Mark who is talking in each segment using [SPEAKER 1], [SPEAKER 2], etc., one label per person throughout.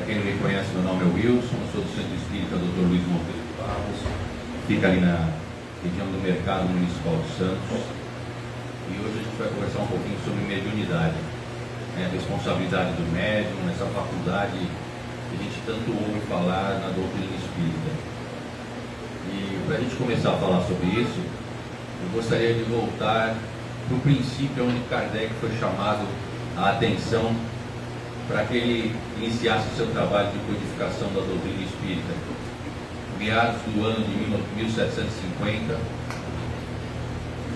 [SPEAKER 1] quem não me conhece, meu nome é Wilson, eu sou do Centro Espírita Dr. Luiz Monteiro de Barros, fica ali na região do Mercado Municipal de Santos, e hoje a gente vai conversar um pouquinho sobre mediunidade, a responsabilidade do médium, nessa faculdade que a gente tanto ouve falar na doutrina espírita. E para a gente começar a falar sobre isso, eu gostaria de voltar para o princípio onde Kardec foi chamado a atenção para que ele iniciasse o seu trabalho de codificação da doutrina espírita. Meados do ano de 1750,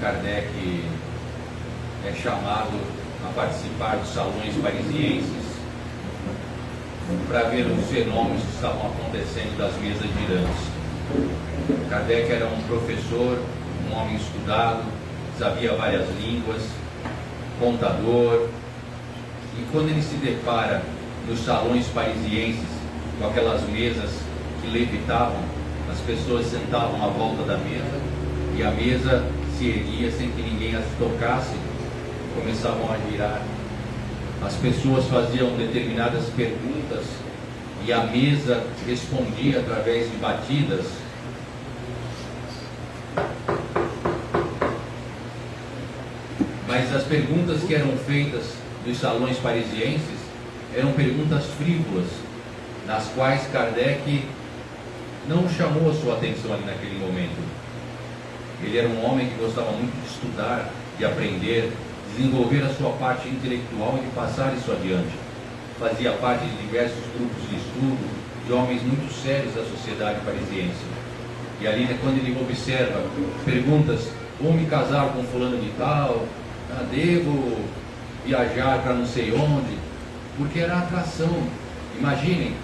[SPEAKER 1] Kardec é chamado a participar dos salões parisienses para ver os fenômenos que estavam acontecendo das mesas girantes. Kardec era um professor, um homem estudado, sabia várias línguas, contador, e quando ele se depara nos salões parisienses com aquelas mesas que levitavam, as pessoas sentavam à volta da mesa e a mesa se erguia sem que ninguém as tocasse, começavam a girar. As pessoas faziam determinadas perguntas e a mesa respondia através de batidas. Mas as perguntas que eram feitas nos salões parisienses eram perguntas frívolas, nas quais Kardec não chamou a sua atenção ali naquele momento. Ele era um homem que gostava muito de estudar, de aprender, desenvolver a sua parte intelectual e de passar isso adiante. Fazia parte de diversos grupos de estudo de homens muito sérios da sociedade parisiense. E ali, quando ele observa perguntas, vou me casar com fulano de tal, devo viajar para não sei onde, porque era atração. Imaginem,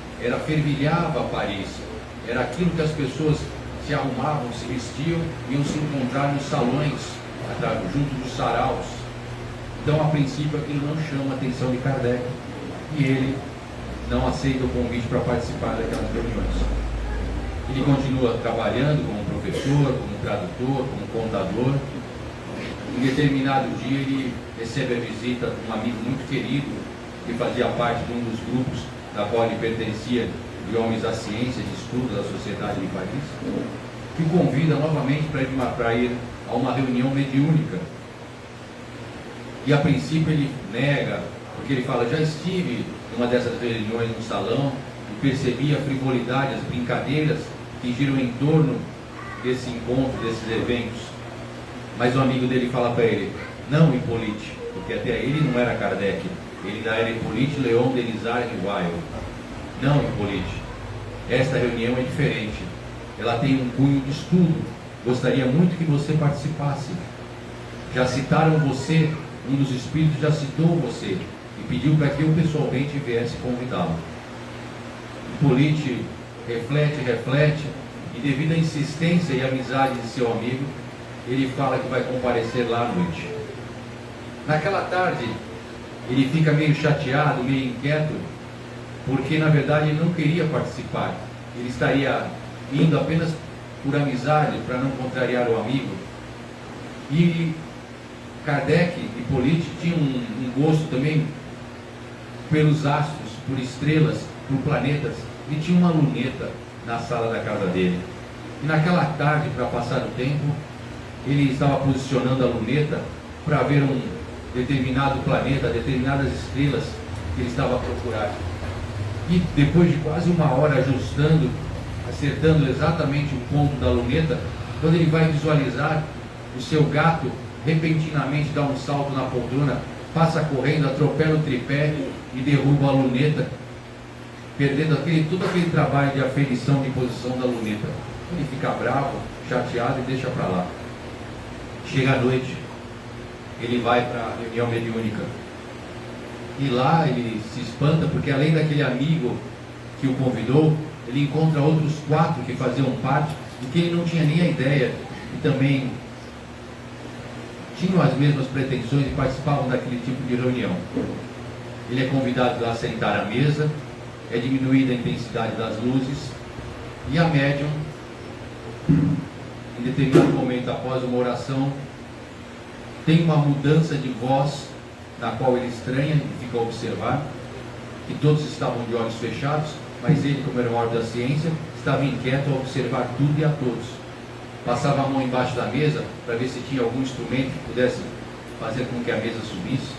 [SPEAKER 1] fervilhava Paris, era aquilo que as pessoas se arrumavam, se vestiam, iam se encontrar nos salões, junto dos saraus. Então, a princípio, aquilo não chama a atenção de Kardec e ele não aceita o convite para participar daquelas reuniões. Ele continua trabalhando como professor, como tradutor, como contador. Em determinado dia ele recebe a visita de um amigo muito querido que fazia parte de um dos grupos da qual ele pertencia, de homens da ciência, de estudo da sociedade de Paris, que o convida novamente para ir a uma reunião mediúnica. E a princípio ele nega, porque ele fala, já estive em uma dessas reuniões no salão e percebi a frivolidade, as brincadeiras que giram em torno desse encontro, desses eventos. Mas o amigo dele fala para ele, não, Hippolyte, porque até ele não era Kardec, ele ainda era Hippolyte Léon Denisard Weil. Não, Hippolyte, esta reunião é diferente, ela tem um cunho de estudo, gostaria muito que você participasse. Já citaram você, um dos espíritos já citou você e pediu para que eu pessoalmente viesse convidá-lo. Hippolyte reflete e devido à insistência e amizade de seu amigo, ele fala que vai comparecer lá à noite. Naquela tarde, ele fica meio chateado, meio inquieto, porque na verdade ele não queria participar. Ele estaria indo apenas por amizade, para não contrariar o amigo. E Kardec e Hippolyte tinham um gosto também pelos astros, por estrelas, por planetas. Ele tinha uma luneta na sala da casa dele. E naquela tarde, para passar o tempo, ele estava posicionando a luneta para ver um determinado planeta, determinadas estrelas que ele estava a procurar. E depois de quase uma hora ajustando, acertando exatamente o ponto da luneta, quando ele vai visualizar, o seu gato repentinamente dá um salto na poltrona, passa correndo, atropela o tripé e derruba a luneta, perdendo todo aquele trabalho de aferição de posição da luneta. Ele fica bravo, chateado e deixa para lá. Chega à noite, ele vai para a reunião mediúnica. E lá ele se espanta, porque além daquele amigo que o convidou, ele encontra outros 4 que faziam parte, e que ele não tinha nem a ideia, e também tinham as mesmas pretensões e participavam daquele tipo de reunião. Ele é convidado a sentar à mesa, é diminuída a intensidade das luzes, e a médium, em determinado momento após uma oração, tem uma mudança de voz, na qual ele estranha e fica a observar, que todos estavam de olhos fechados, mas ele, como era o homem da ciência, estava inquieto a observar tudo e a todos. Passava a mão embaixo da mesa para ver se tinha algum instrumento que pudesse fazer com que a mesa subisse.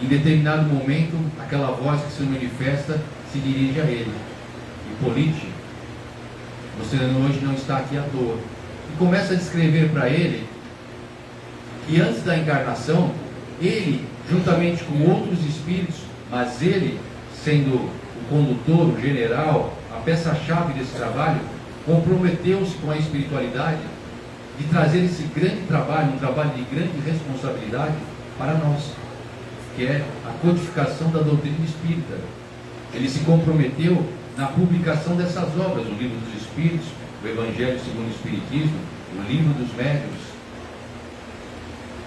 [SPEAKER 1] Em determinado momento, aquela voz que se manifesta se dirige a ele: Hipólite, você hoje não está aqui à toa. E começa a descrever para ele que antes da encarnação, ele, juntamente com outros espíritos, mas ele, sendo o condutor, o general, a peça-chave desse trabalho, comprometeu-se com a espiritualidade de trazer esse grande trabalho, um trabalho de grande responsabilidade para nós, que é a codificação da doutrina espírita. Ele se comprometeu na publicação dessas obras, o Livro dos Espíritos, o Evangelho segundo o Espiritismo, o Livro dos Médiuns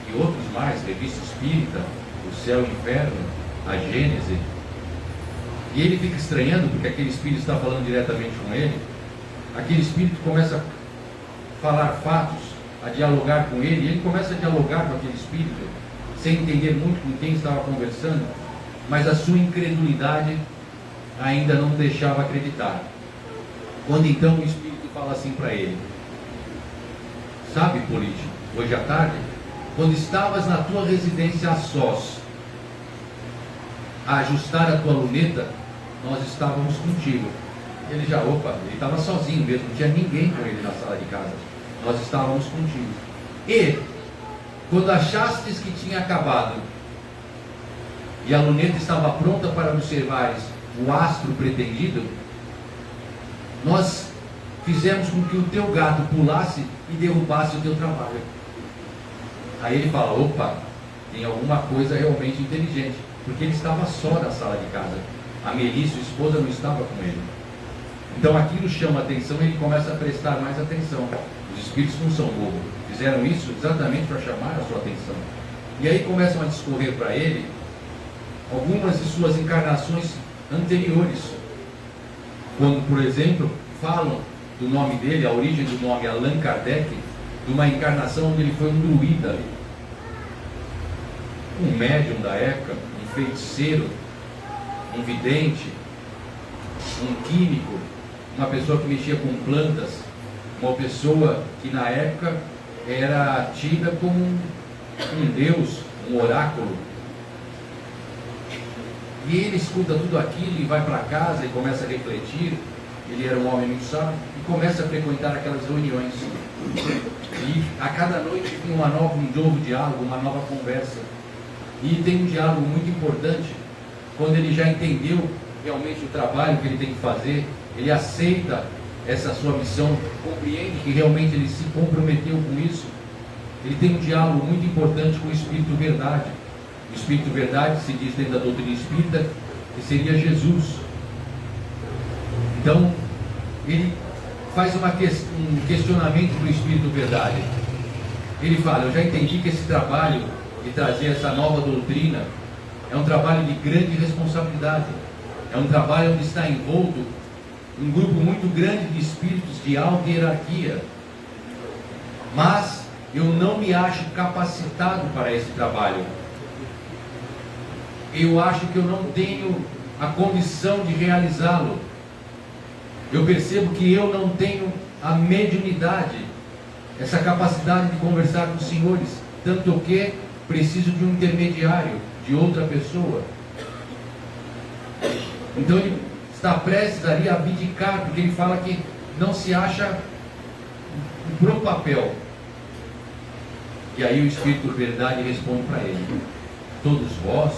[SPEAKER 1] e outros mais, Revista Espírita, o Céu e o Inferno, a Gênese. E ele fica estranhando, porque aquele espírito está falando diretamente com ele. Aquele espírito começa a falar fatos, a dialogar com ele, e ele começa a dialogar com aquele espírito, sem entender muito com quem estava conversando, mas a sua incredulidade ainda não deixava acreditar. Quando então o espírito fala assim para ele: sabe, Hipólite, hoje à tarde, quando estavas na tua residência a sós, a ajustar a tua luneta, nós estávamos contigo. Ele estava sozinho mesmo, não tinha ninguém com ele na sala de casa. Nós estávamos contigo. E, quando achastes que tinha acabado, e a luneta estava pronta para observares o astro pretendido, nós fizemos com que o teu gato pulasse e derrubasse o teu trabalho. Aí ele fala: opa, tem alguma coisa realmente inteligente, porque ele estava só na sala de casa. A Melissa, sua esposa, não estava com ele. Então aquilo chama a atenção e ele começa a prestar mais atenção. Os espíritos não são bobos, fizeram isso exatamente para chamar a sua atenção. E aí começam a discorrer para ele algumas de suas encarnações anteriores. Quando, por exemplo, falam do nome dele, a origem do nome Allan Kardec, de uma encarnação onde ele foi um druida, um médium da época, um feiticeiro, um vidente, um químico, uma pessoa que mexia com plantas, uma pessoa que na época era tida como um deus, um oráculo. E ele escuta tudo aquilo e vai para casa e começa a refletir. Ele era um homem muito sábio e começa a frequentar aquelas reuniões. E a cada noite tem um novo diálogo, uma nova conversa. E tem um diálogo muito importante, quando ele já entendeu realmente o trabalho que ele tem que fazer, ele aceita essa sua missão, compreende que realmente ele se comprometeu com isso. Ele tem um diálogo muito importante com o Espírito Verdade. O Espírito Verdade se diz dentro da doutrina espírita que seria Jesus. Então, ele faz um questionamento para o Espírito Verdade. Ele fala: eu já entendi que esse trabalho de trazer essa nova doutrina é um trabalho de grande responsabilidade. É um trabalho onde está envolto um grupo muito grande de espíritos de alta hierarquia. Mas eu não me acho capacitado para esse trabalho. Eu acho que eu não tenho a condição de realizá-lo. Eu percebo que eu não tenho a mediunidade, essa capacidade de conversar com os senhores, tanto que preciso de um intermediário, de outra pessoa. Então ele está prestes ali a abdicar, porque ele fala que não se acha pro papel. E aí o Espírito Verdade responde para ele: todos vós,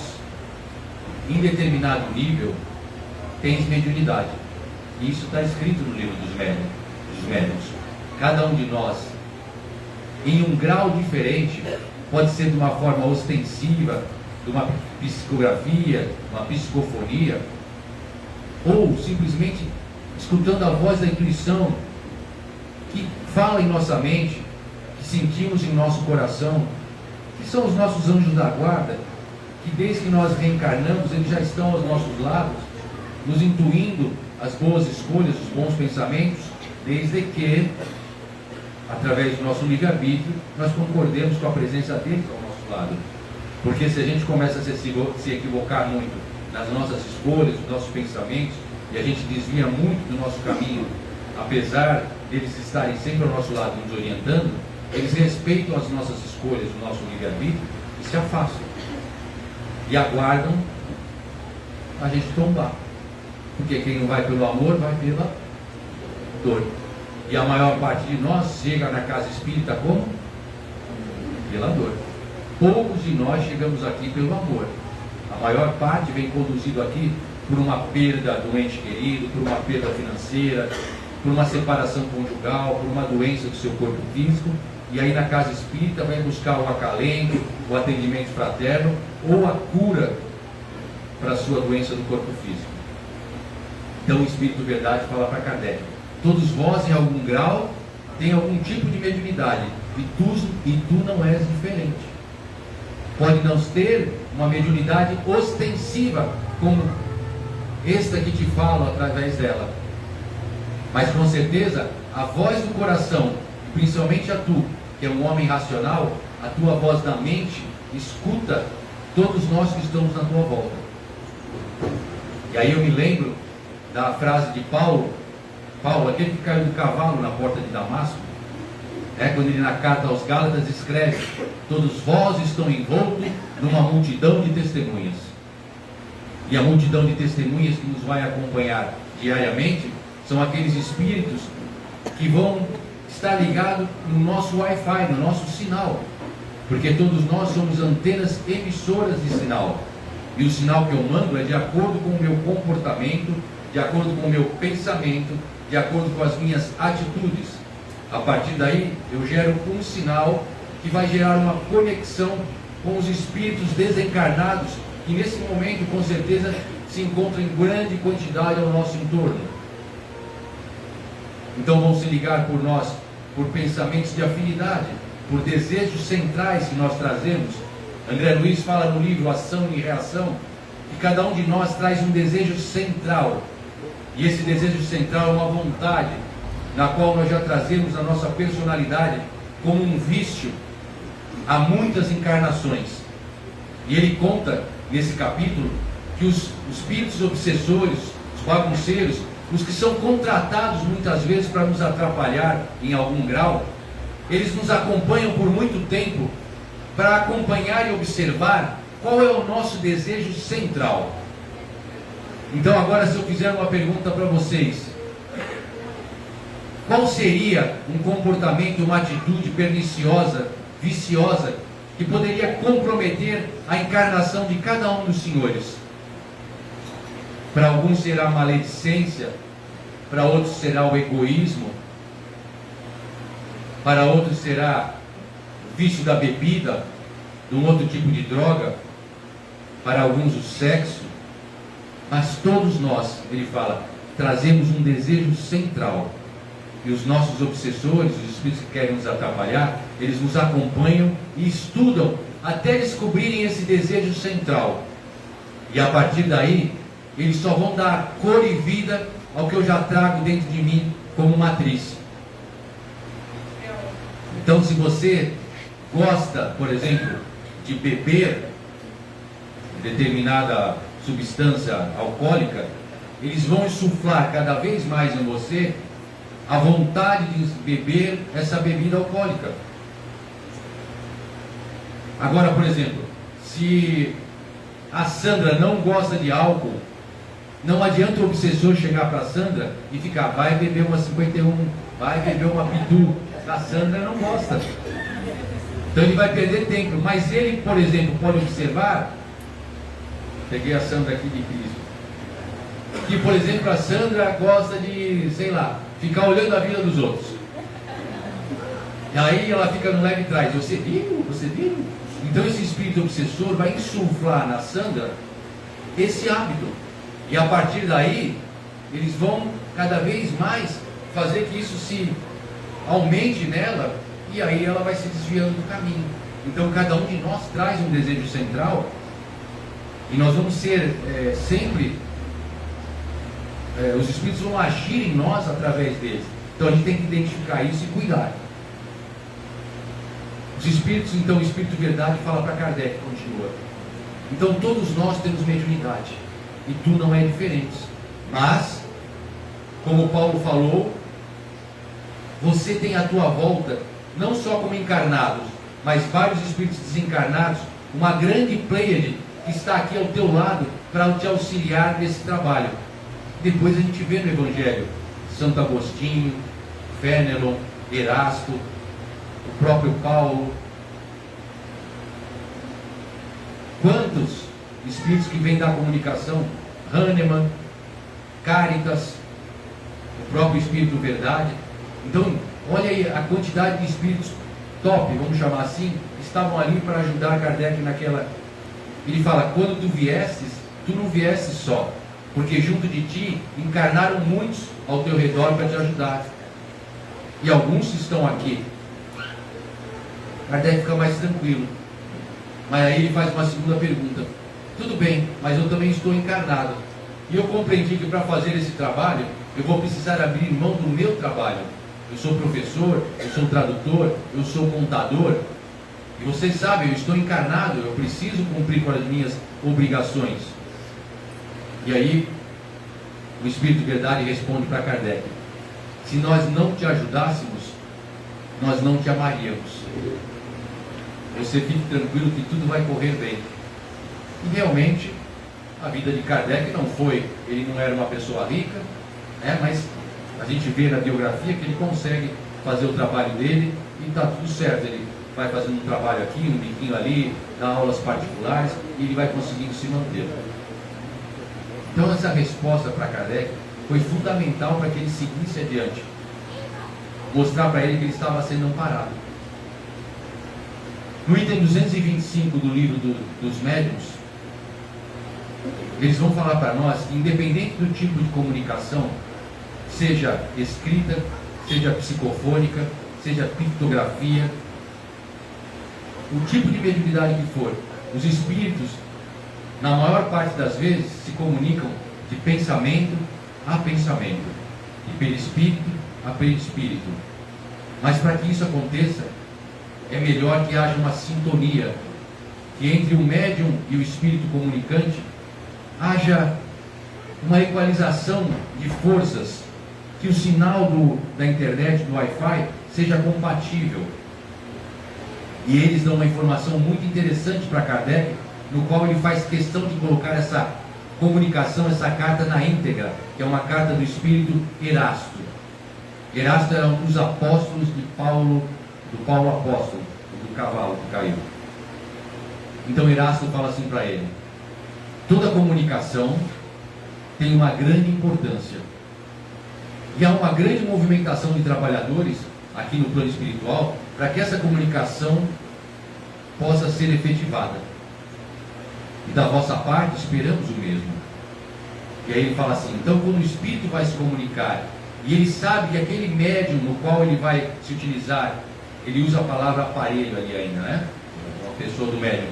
[SPEAKER 1] em determinado nível, tens mediunidade. E isso está escrito no livro dos médiuns. Cada um de nós, em um grau diferente, pode ser de uma forma ostensiva, de uma psicografia, uma psicofonia, ou simplesmente escutando a voz da intuição que fala em nossa mente, que sentimos em nosso coração, que são os nossos anjos da guarda, que desde que nós reencarnamos eles já estão aos nossos lados, nos intuindo as boas escolhas, os bons pensamentos, desde que, através do nosso livre-arbítrio, nós concordemos com a presença deles ao nosso lado. Porque se a gente começa a se equivocar muito nas nossas escolhas, nos nossos pensamentos, e a gente desvia muito do nosso caminho, apesar deles estarem sempre ao nosso lado nos orientando, eles respeitam as nossas escolhas, o nosso livre-arbítrio e se afastam. E aguardam a gente tombar. Porque quem não vai pelo amor, vai pela dor. E a maior parte de nós chega na casa espírita como? Pela dor. Poucos de nós chegamos aqui pelo amor. A maior parte vem conduzido aqui por uma perda do ente querido, por uma perda financeira, por uma separação conjugal, por uma doença do seu corpo físico, e aí na casa espírita vai buscar o acalento, o atendimento fraterno ou a cura para a sua doença do corpo físico. Então o Espírito Verdade fala para Kardec: todos vós em algum grau têm algum tipo de mediunidade, e tu não és diferente. Pode não ter uma mediunidade ostensiva, como esta que te falo através dela, mas com certeza a voz do coração, principalmente a tu, que é um homem racional, a tua voz da mente escuta todos nós que estamos na tua volta. E aí eu me lembro da frase de Paulo, aquele que caiu do cavalo na porta de Damasco, quando ele na carta aos Gálatas escreve: todos vós estão envoltos numa multidão de testemunhas. E a multidão de testemunhas que nos vai acompanhar diariamente são aqueles espíritos que vão estar ligados no nosso Wi-Fi, no nosso sinal, porque todos nós somos antenas emissoras de sinal, e o sinal que eu mando é de acordo com o meu comportamento, de acordo com o meu pensamento, de acordo com as minhas atitudes. A partir daí eu gero um sinal que vai gerar uma conexão com os espíritos desencarnados, que nesse momento com certeza se encontram em grande quantidade ao nosso entorno. Então vão se ligar por nós, por pensamentos de afinidade, por desejos centrais que nós trazemos. André Luiz fala no livro Ação e Reação que cada um de nós traz um desejo central, e esse desejo central é uma vontade na qual nós já trazemos a nossa personalidade como um vício há muitas encarnações. E ele conta nesse capítulo que os espíritos obsessores, os bagunceiros, os que são contratados muitas vezes para nos atrapalhar em algum grau, eles nos acompanham por muito tempo para acompanhar e observar qual é o nosso desejo central. Então agora, se eu fizer uma pergunta para vocês, qual seria um comportamento, uma atitude perniciosa, viciosa, que poderia comprometer a encarnação de cada um dos senhores? Para alguns será a maledicência, para outros será o egoísmo, para outros será o vício da bebida, de um outro tipo de droga, para alguns o sexo. Mas todos nós, ele fala, trazemos um desejo central. E os nossos obsessores, os espíritos que querem nos atrapalhar, eles nos acompanham e estudam até descobrirem esse desejo central. E a partir daí, eles só vão dar cor e vida ao que eu já trago dentro de mim como matriz. Então, se você gosta, por exemplo, de beber determinada substância alcoólica, eles vão insuflar cada vez mais em você a vontade de beber essa bebida alcoólica. Agora, por exemplo, se a Sandra não gosta de álcool, não adianta o obsessor chegar para a Sandra e ficar: vai beber uma 51, vai beber uma Pitu. A Sandra não gosta. Então ele vai perder tempo. Mas ele, por exemplo, pode observar. Peguei a Sandra aqui de Cristo. Que, por exemplo, a Sandra gosta de, sei lá, ficar olhando a vida dos outros. E aí ela fica no leve trás: você viu? Você viu? Então esse espírito obsessor vai insuflar na Sandra esse hábito. E a partir daí, eles vão cada vez mais fazer que isso se aumente nela, e aí ela vai se desviando do caminho. Então cada um de nós traz um desejo central, e nós vamos ser sempre, os espíritos vão agir em nós através deles. Então a gente tem que identificar isso e cuidar. Os espíritos, então o Espírito Verdade fala para Kardec, continua: então todos nós temos mediunidade. e tu não é diferente. Mas, como Paulo falou, você tem à tua volta, não só como encarnados, mas vários espíritos desencarnados, uma grande pleiade que está aqui ao teu lado para te auxiliar nesse trabalho. Depois a gente vê no Evangelho Santo Agostinho, Fénelon, Erasto, o próprio Paulo. Quantos espíritos que vêm da comunicação? Hahnemann, Caritas, o próprio Espírito Verdade. Então, olha aí a quantidade de espíritos top, vamos chamar assim, estavam ali para ajudar Kardec naquela. Ele fala, quando tu viestes, tu não viestes só, porque junto de ti encarnaram muitos ao teu redor para te ajudar. E alguns estão aqui. Kardec fica mais tranquilo. Mas aí ele faz uma segunda pergunta. Tudo bem, mas eu também estou encarnado. E eu compreendi que para fazer esse trabalho, eu vou precisar abrir mão do meu trabalho. Eu sou professor, eu sou tradutor, eu sou contador. E vocês sabem, eu estou encarnado, eu preciso cumprir com as minhas obrigações. E aí, o Espírito Verdade responde para Kardec: se nós não te ajudássemos, nós não te amaríamos. Você fique tranquilo que tudo vai correr bem. E realmente, a vida de Kardec não foi, ele não era uma pessoa rica, né, mas a gente vê na biografia que ele consegue fazer o trabalho dele e está tudo certo. Ele vai fazendo um trabalho aqui, um biquinho ali, dá aulas particulares e ele vai conseguindo se manter. Então essa resposta para Kardec foi fundamental para que ele seguisse adiante. Mostrar para ele que ele estava sendo amparado. No item 225 do livro dos médiuns, eles vão falar para nós que, independente do tipo de comunicação, seja escrita, seja psicofônica, seja pictografia, o tipo de mediunidade que for, os espíritos, na maior parte das vezes, se comunicam de pensamento a pensamento, de perispírito a perispírito. Mas para que isso aconteça, é melhor que haja uma sintonia, que entre o médium e o espírito comunicante haja uma equalização de forças, que o sinal da internet, do Wi-Fi, seja compatível. E eles dão uma informação muito interessante para Kardec, no qual ele faz questão de colocar essa comunicação, essa carta na íntegra, que é uma carta do espírito Erasto. Erasto era um dos apóstolos de Paulo, do Paulo apóstolo, do cavalo que caiu. Então Erasto fala assim para ele: toda comunicação tem uma grande importância. E há uma grande movimentação de trabalhadores aqui no plano espiritual para que essa comunicação possa ser efetivada. E da vossa parte esperamos o mesmo. E aí ele fala assim: então quando o espírito vai se comunicar e ele sabe que aquele médium no qual ele vai se utilizar, ele usa a palavra aparelho ali ainda, né? Uma pessoa do médium.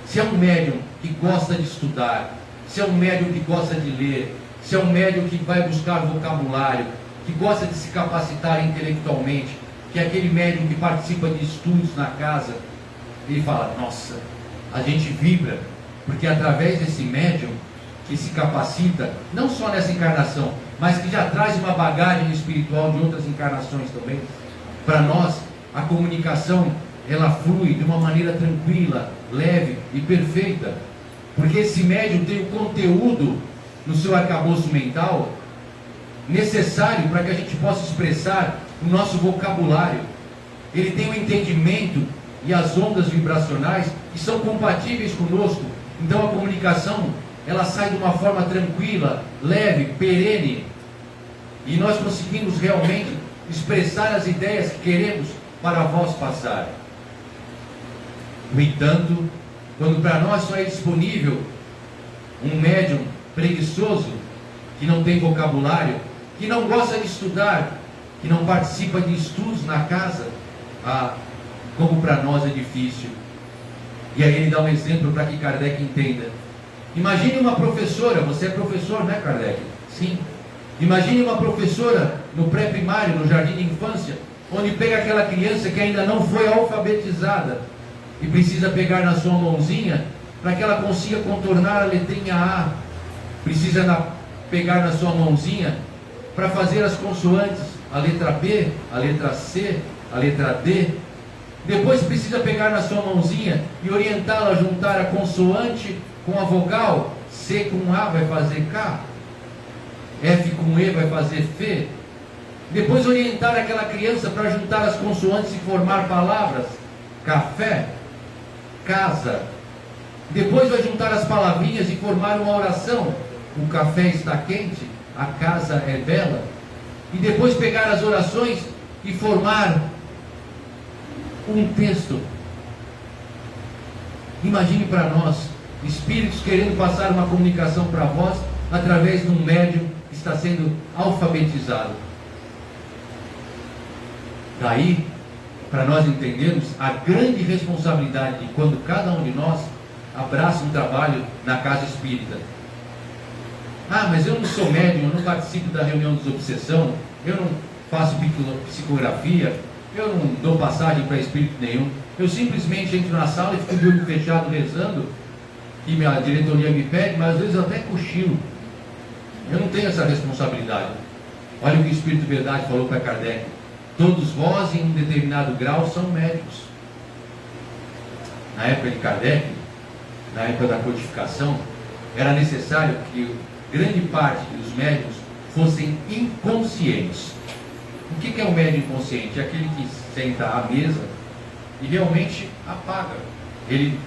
[SPEAKER 1] Se é um médium que gosta de estudar, se é um médium que gosta de ler, se é um médium que vai buscar vocabulário, que gosta de se capacitar intelectualmente, que é aquele médium que participa de estudos na casa, ele fala: nossa, a gente vibra, porque através desse médium que se capacita, não só nessa encarnação, mas que já traz uma bagagem espiritual de outras encarnações também, para nós a comunicação ela flui de uma maneira tranquila, leve e perfeita, porque esse médium tem o conteúdo no seu arcabouço mental necessário para que a gente possa expressar o nosso vocabulário. Ele tem o entendimento e as ondas vibracionais que são compatíveis conosco. Então a comunicação ela sai de uma forma tranquila, leve, perene, e nós conseguimos realmente expressar as ideias que queremos para vós passar. No entanto, quando para nós só é disponível um médium preguiçoso, que não tem vocabulário, que não gosta de estudar, que não participa de estudos na casa, como para nós é difícil. E aí ele dá um exemplo para que Kardec entenda. Imagine uma professora, você é professor, né, Kardec? Sim. Imagine uma professora no pré-primário, no jardim de infância, onde pega aquela criança que ainda não foi alfabetizada e precisa pegar na sua mãozinha para que ela consiga contornar a letrinha A. precisa pegar na sua mãozinha para fazer as consoantes, a letra B, a letra C, a letra D. Depois precisa pegar na sua mãozinha e orientá-la a juntar a consoante com a vogal. C com A vai fazer K, F com E vai fazer F. Depois orientar aquela criança para juntar as consoantes e formar palavras. Café, casa. Depois vai juntar as palavrinhas e formar uma oração. O café está quente, a casa é bela. E depois pegar as orações e formar um texto. Imagine para nós, espíritos querendo passar uma comunicação para vós através de um médium que está sendo alfabetizado. Daí, para nós entendermos a grande responsabilidade de quando cada um de nós abraça um trabalho na casa espírita. Ah, mas eu não sou médium, eu não participo da reunião de desobsessão, eu não faço psicografia, eu não dou passagem para espírito nenhum, eu simplesmente entro na sala e fico de olho fechado rezando, e minha diretoria me pede, mas às vezes eu até cochilo. Eu não tenho essa responsabilidade. Olha o que o Espírito Verdade falou para Kardec: todos vós em um determinado grau são médicos. Na época de Kardec, na época da codificação, era necessário que grande parte dos médiuns fossem inconscientes. O que é um médium inconsciente? É aquele que senta à mesa e realmente apaga. Ele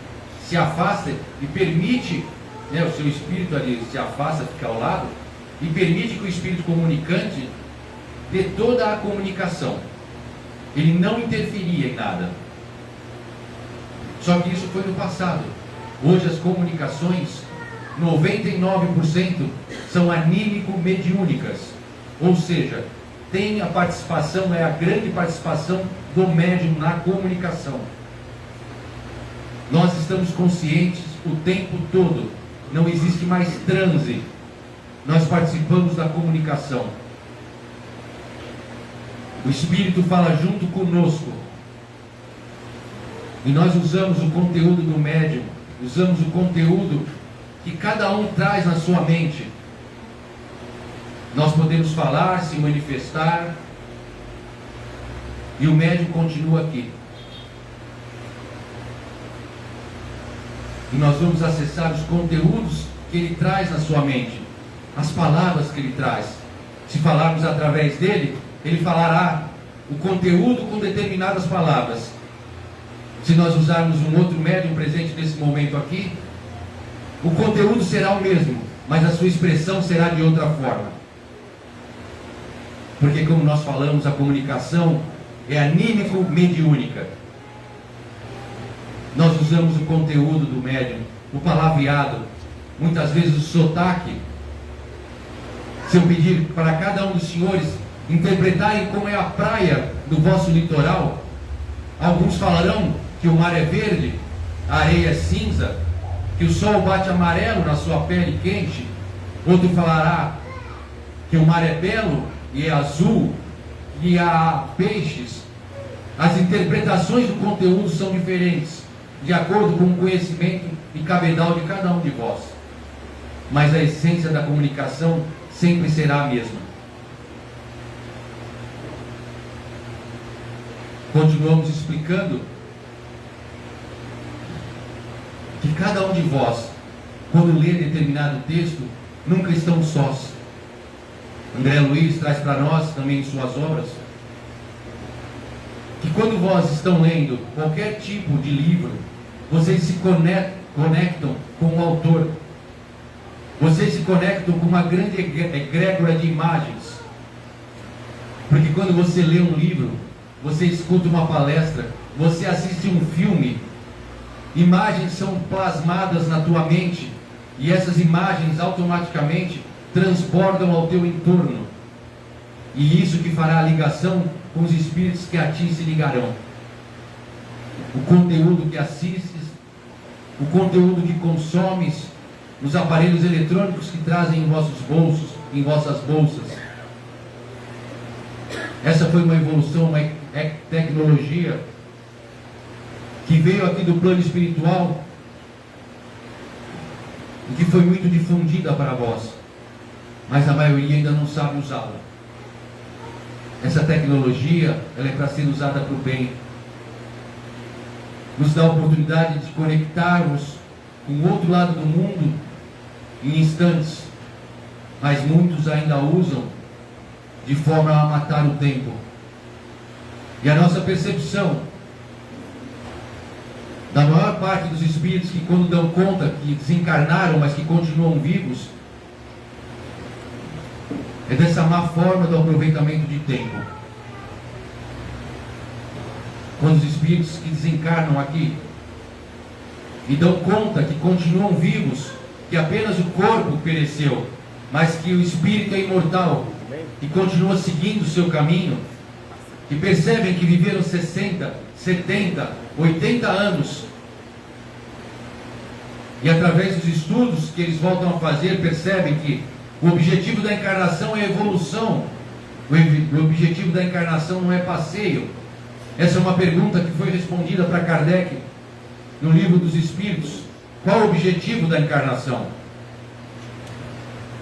[SPEAKER 1] se afasta e permite, o seu espírito ali se afasta, fica ao lado, e permite que o espírito comunicante dê toda a comunicação. Ele não interferia em nada. Só que isso foi no passado. Hoje as comunicações, 99% são anímico-mediúnicas. Ou seja, tem a participação, é a grande participação do médium na comunicação. Nós estamos conscientes o tempo todo. Não existe mais transe. Nós participamos da comunicação. O Espírito fala junto conosco. E nós usamos o conteúdo do médium, usamos o conteúdo que cada um traz na sua mente. Nós podemos falar, se manifestar, e o médium continua aqui. E nós vamos acessar os conteúdos que ele traz na sua mente, as palavras que ele traz. Se falarmos através dele, ele falará o conteúdo com determinadas palavras. Se nós usarmos um outro médium presente nesse momento aqui, o conteúdo será o mesmo, mas a sua expressão será de outra forma. Porque, como nós falamos, a comunicação é anímico-mediúnica. Nós usamos o conteúdo do médium, o palavreado, muitas vezes o sotaque. Se eu pedir para cada um dos senhores interpretarem como é a praia do vosso litoral, alguns falarão que o mar é verde, a areia é cinza, que o sol bate amarelo na sua pele quente. Outro falará que o mar é belo e é azul, e há peixes. As interpretações do conteúdo são diferentes, de acordo com o conhecimento e cabedal de cada um de vós. Mas a essência da comunicação sempre será a mesma. Continuamos explicando que cada um de vós, quando lê determinado texto, nunca estão sós. André Luiz traz para nós também em suas obras que quando vós estão lendo qualquer tipo de livro, vocês se conectam com o autor. Vocês se conectam com uma grande egrégora de imagens. Porque quando você lê um livro, você escuta uma palestra, você assiste um filme, imagens são plasmadas na tua mente, e essas imagens automaticamente transbordam ao teu entorno. E isso que fará a ligação com os espíritos que a ti se ligarão. O conteúdo que assistes, o conteúdo que consomes, os aparelhos eletrônicos que trazem em vossos bolsos, em vossas bolsas. Essa foi uma evolução, uma tecnologia que veio aqui do plano espiritual e que foi muito difundida para vós, mas a maioria ainda não sabe usá-la. Essa tecnologia, ela é para ser usada para o bem. Nos dá a oportunidade de conectarmos com o outro lado do mundo em instantes, mas muitos ainda usam de forma a matar o tempo. E a nossa percepção da maior parte dos espíritos que, quando dão conta que desencarnaram, mas que continuam vivos, é dessa má forma do aproveitamento de tempo. Quando os espíritos que desencarnam aqui e dão conta que continuam vivos, que apenas o corpo pereceu, mas que o espírito é imortal e continua seguindo o seu caminho, e percebem que viveram 60, 70, 80 anos, e através dos estudos que eles voltam a fazer, percebem que o objetivo da encarnação é evolução, o objetivo da encarnação não é passeio. Essa é uma pergunta que foi respondida para Kardec no Livro dos Espíritos: qual o objetivo da encarnação?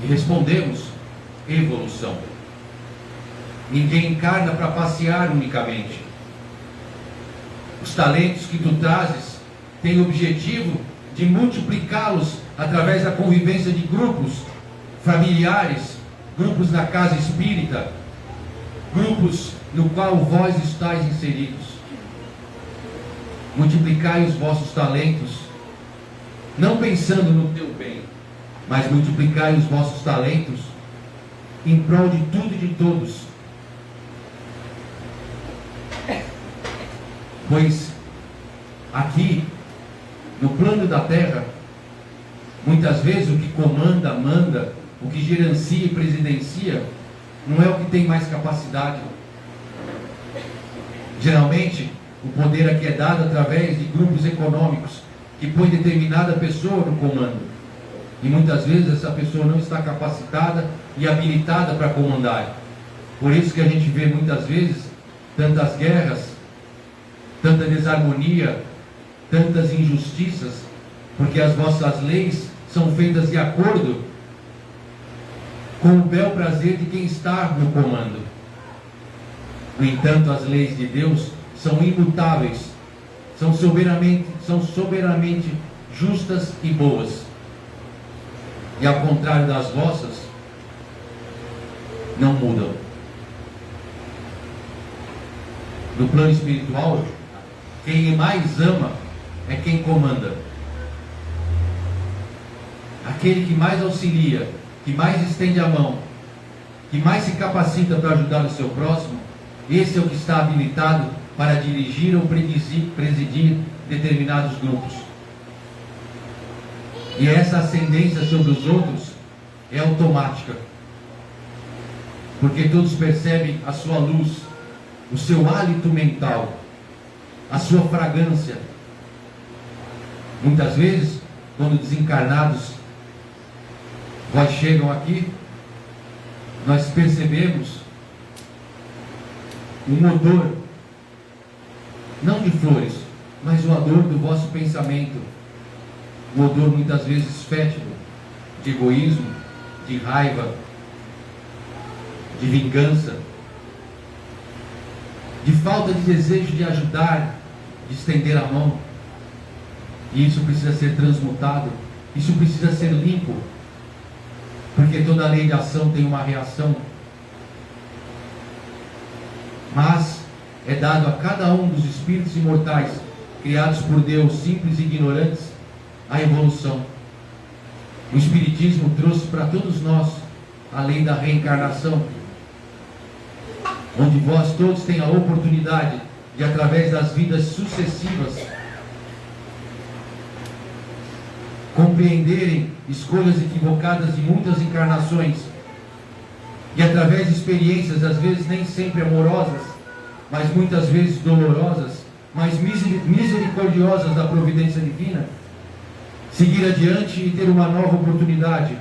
[SPEAKER 1] E respondemos: evolução. Ninguém encarna para passear unicamente. Os talentos que tu trazes têm o objetivo de multiplicá-los através da convivência de grupos familiares, grupos na casa espírita, grupos no qual vós estáis inseridos. Multiplicai os vossos talentos, não pensando no teu bem, mas multiplicai os vossos talentos em prol de tudo e de todos. Pois aqui, no plano da terra, muitas vezes o que comanda, manda, o que gerencia e presidencia, não é o que tem mais capacidade. Geralmente, o poder aqui é dado através de grupos econômicos, que põe determinada pessoa no comando. E muitas vezes essa pessoa não está capacitada e habilitada para comandar. Por isso que a gente vê muitas vezes tantas guerras, tanta desarmonia, tantas injustiças, porque as vossas leis são feitas de acordo com o bel prazer de quem está no comando. No entanto, as leis de Deus são imutáveis, são soberanamente justas e boas. E ao contrário das vossas, não mudam. No plano espiritual, quem mais ama é quem comanda. Aquele que mais auxilia, que mais estende a mão, que mais se capacita para ajudar o seu próximo, esse é o que está habilitado para dirigir ou presidir determinados grupos. E essa ascendência sobre os outros é automática, porque todos percebem a sua luz, o seu hálito mental, a sua fragrância. Muitas vezes, quando desencarnados vós chegam aqui, nós percebemos um odor, não de flores, mas o odor do vosso pensamento, um odor muitas vezes fétido, de egoísmo, de raiva, de vingança, de falta de desejo de ajudar, de estender a mão. E isso precisa ser transmutado, isso precisa ser limpo, porque toda lei de ação tem uma reação. Mas é dado a cada um dos espíritos imortais, criados por Deus, simples e ignorantes, a evolução. O Espiritismo trouxe para todos nós a lei da reencarnação, onde vós todos têm a oportunidade de, através das vidas sucessivas, compreenderem escolhas equivocadas de muitas encarnações, e através de experiências, às vezes nem sempre amorosas, mas muitas vezes dolorosas, mas misericordiosas da providência divina, seguir adiante e ter uma nova oportunidade,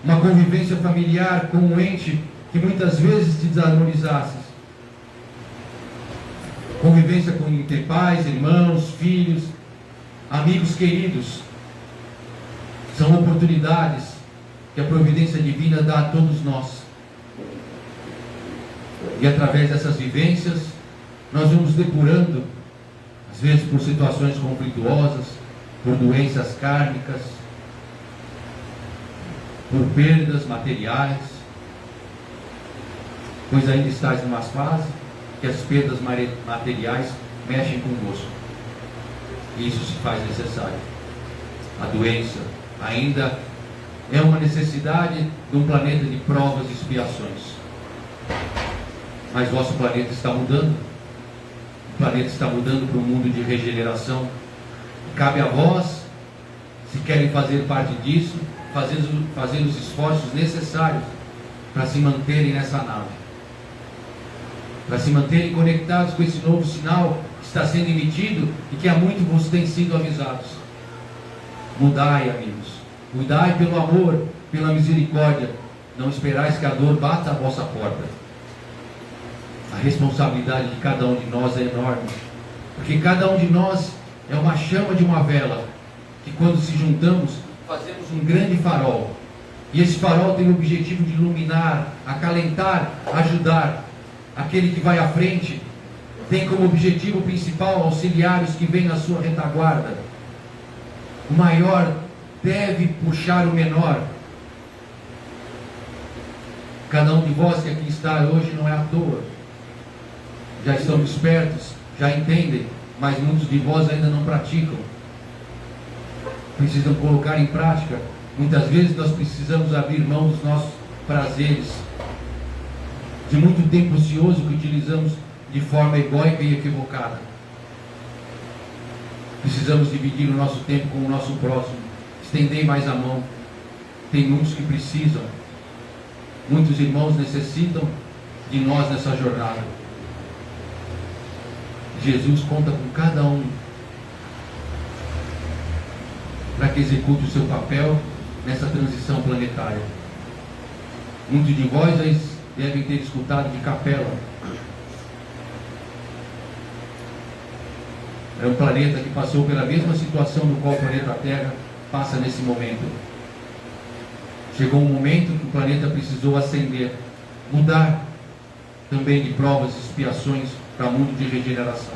[SPEAKER 1] uma convivência familiar com um ente que muitas vezes te desarmonizasse. Convivência entre pais, irmãos, filhos, amigos queridos. São oportunidades que a providência divina dá a todos nós. E através dessas vivências, nós vamos depurando, às vezes por situações conflituosas, por doenças kármicas, por perdas materiais, pois ainda estás numa fase que as perdas materiais mexem convosco. E isso se faz necessário. A doença ainda é uma necessidade de um planeta de provas e expiações. Mas vosso planeta está mudando. O planeta está mudando para um mundo de regeneração. Cabe a vós, se querem fazer parte disso, fazer os esforços necessários para se manterem nessa nave, para se manterem conectados com esse novo sinal que está sendo emitido e que há muito vos tem sido avisados. Mudai, amigos, cuidai pelo amor, pela misericórdia, não esperais que a dor bata a vossa porta. A responsabilidade de cada um de nós é enorme, porque cada um de nós é uma chama de uma vela, que quando se juntamos, fazemos um grande farol. E esse farol tem o objetivo de iluminar, acalentar, ajudar. Aquele que vai à frente tem como objetivo principal auxiliar os que vêm na sua retaguarda. O maior deve puxar o menor. Cada um de vós que aqui está hoje não é à toa. Já estão despertos, já entendem, mas muitos de vós ainda não praticam. Precisam colocar em prática. Muitas vezes nós precisamos abrir mão dos nossos prazeres, de muito tempo ocioso que utilizamos de forma egóica e equivocada. Precisamos dividir o nosso tempo com o nosso próximo. Estendei mais a mão. Tem muitos que precisam. Muitos irmãos necessitam de nós nessa jornada. Jesus conta com cada um para que execute o seu papel nessa transição planetária. Muitos de vós devem ter escutado de Capela. É um planeta que passou pela mesma situação no qual o planeta Terra passa nesse momento. Chegou um momento que o planeta precisou ascender, mudar também de provas e expiações para mundo de regeneração.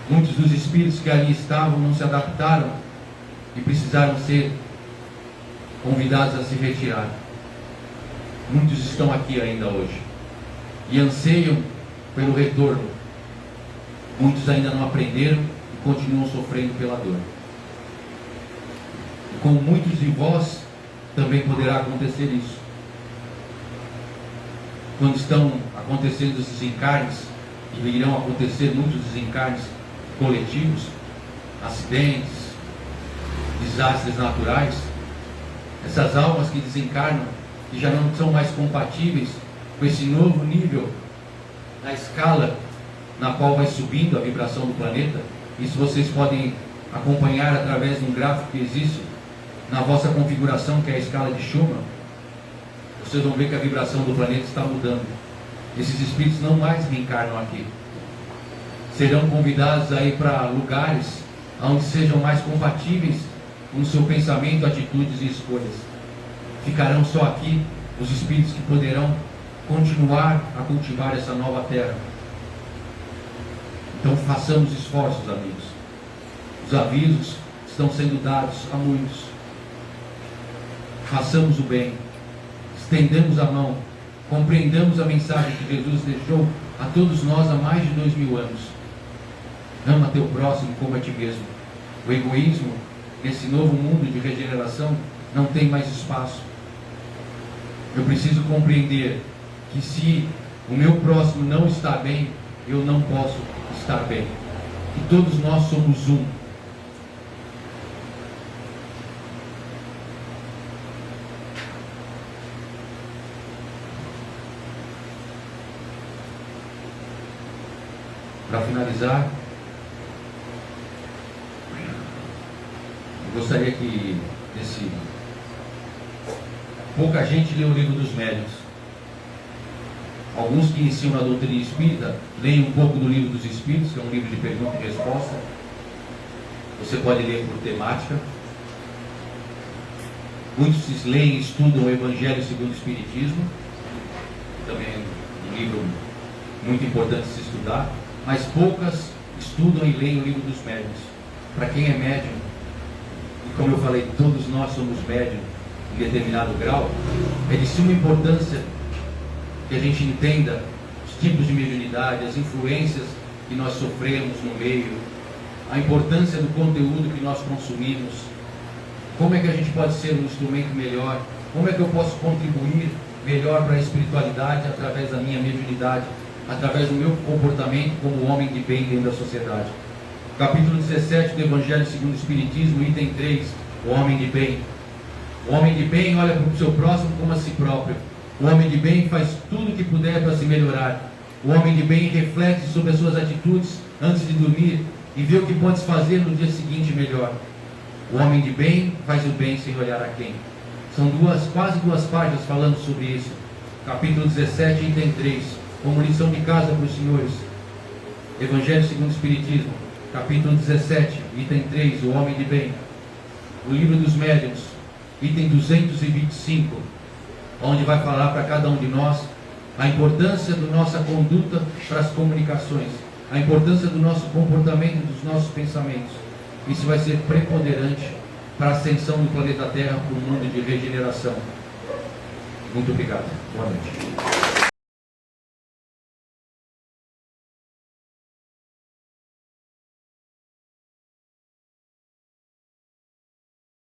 [SPEAKER 1] Muitos dos espíritos que ali estavam não se adaptaram e precisaram ser convidados a se retirar. Muitos estão aqui ainda hoje e anseiam pelo retorno. Muitos ainda não aprenderam e continuam sofrendo pela dor. E com muitos de vós também poderá acontecer isso. Quando estão acontecendo os desencarnes, e irão acontecer muitos desencarnes coletivos, acidentes, desastres naturais, essas almas que desencarnam, que já não são mais compatíveis com esse novo nível na escala na qual vai subindo a vibração do planeta. Isso vocês podem acompanhar através de um gráfico que existe na vossa configuração, que é a escala de Schumann. Vocês vão ver que a vibração do planeta está mudando. Esses espíritos não mais reencarnam aqui. Serão convidados a ir para lugares onde sejam mais compatíveis com o seu pensamento, atitudes e escolhas. Ficarão só aqui os espíritos que poderão continuar a cultivar essa nova terra. Então façamos esforços, amigos. Os avisos estão sendo dados a muitos. Façamos o bem, estendamos a mão, compreendamos a mensagem que Jesus deixou a todos nós há mais de 2000 anos. Ama teu próximo como a ti mesmo. O egoísmo, nesse novo mundo de regeneração, não tem mais espaço. Eu preciso compreender que se o meu próximo não está bem, eu não posso estar bem. Que todos nós somos um. Para finalizar, eu gostaria que pouca gente lê o livro dos médiuns. Alguns que iniciam na doutrina espírita leem um pouco do livro dos espíritos, que é um livro de pergunta e resposta. Você pode ler por temática. Muitos leem e estudam o Evangelho segundo o Espiritismo, também é um livro muito importante de se estudar, mas poucas estudam e leem o livro dos médiuns. Para quem é médium, e como eu falei, todos nós somos médium em determinado grau, é de suma importância que a gente entenda os tipos de mediunidade, as influências que nós sofremos no meio, a importância do conteúdo que nós consumimos, como é que a gente pode ser um instrumento melhor, como é que eu posso contribuir melhor para a espiritualidade através da minha mediunidade, através do meu comportamento como homem de bem dentro da sociedade. Capítulo 17 do Evangelho segundo o Espiritismo, item 3, o homem de bem. O homem de bem olha para o seu próximo como a si próprio. O homem de bem faz tudo o que puder para se melhorar. O homem de bem reflete sobre as suas atitudes antes de dormir e vê o que pode fazer no dia seguinte melhor. O homem de bem faz o bem sem olhar a quem. São quase duas páginas falando sobre isso. Capítulo 17, item 3, como lição de casa para os senhores. Evangelho segundo o Espiritismo, capítulo 17, item 3, o homem de bem. O livro dos médiuns, item 225, onde vai falar para cada um de nós a importância da nossa conduta para as comunicações, a importância do nosso comportamento e dos nossos pensamentos. Isso vai ser preponderante para a ascensão do planeta Terra para um mundo de regeneração. Muito obrigado. Boa noite.